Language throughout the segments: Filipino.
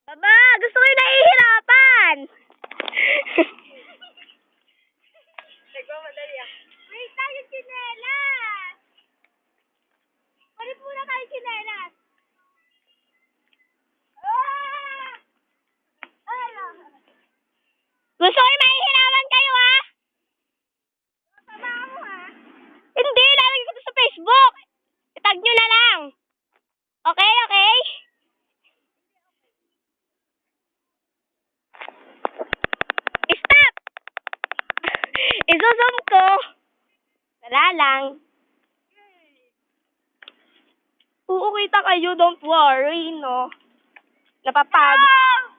Baba, gusto ko yung nahihirapan. Nagmamadali ah. Wait lang yung chinelas! Palit muna kayo chinelas! Gusto ko yung mahihirapan kayo, ha? Tama ako ha? Hindi, lalagay ko to sa Facebook. Itag nyo na lang. Okay, okay? Stop! Isusum ko. Wala lang. Oo, kita kayo. Don't worry, no? Napapagod.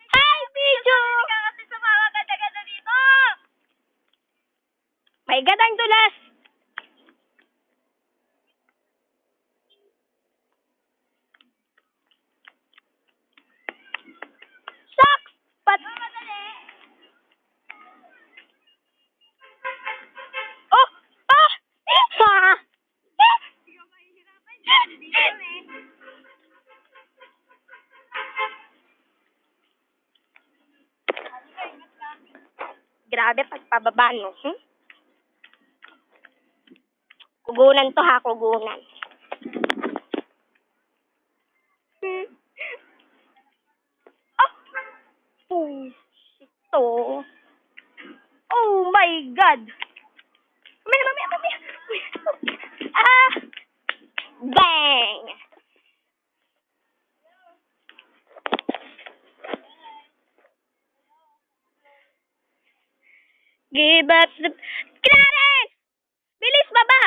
Hi, video! Kasi sa mga ganda-ganda dito! May gadang tulas. Shucks! Pat... Oh! Ah! Ah! Grabe pagpababa, no? Kugunan to, ha? Kugunan. Oh! Oh, shit to. Oh my God! Mamaya! Ah! Bang! Give us the... Clarence! Bilis, baba!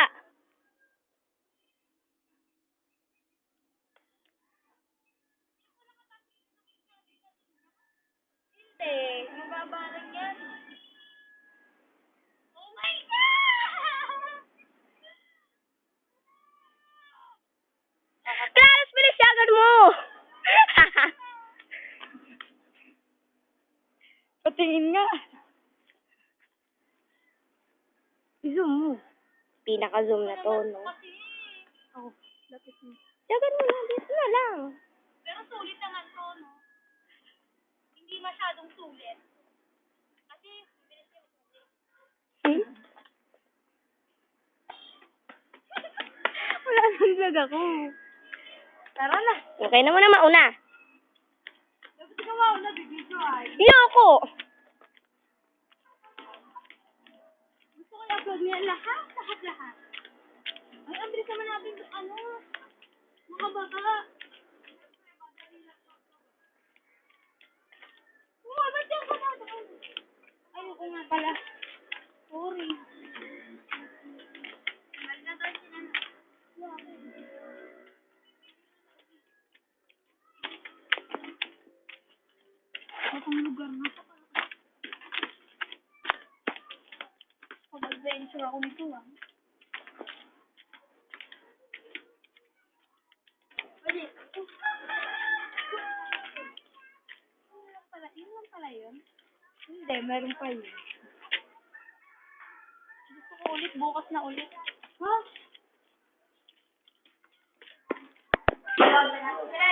Hindi, mababa lang yan. Oh my God! Clarence, bilis, yagan mo! Patingin nga. Zoom mo. Pinaka-zoom na to, no? Oh, lapit mo. Yagan mo lang, dito na lang. Pero sulit naman to, no? Hindi masyadong sulit. Kasi, bilis yung sulit. Hmm? Wala nang vlog ako. Tara na. Okay na muna mauna. Dapat ka mauna, bibidyo ay. Yoko! Gusto ko i-upload niya lahat. Ay, ang bilis naman natin, makababa. Ba't yung panadaan? Ayoko nga pala. Sorry. Nagdadaan sila na. Bakang lugar na to. Pag-adventure ako nito ah. Pwede. Yun lang pala yun? Hindi, meron pa yun. Gusto ko ulit, bukas na ulit. Ha?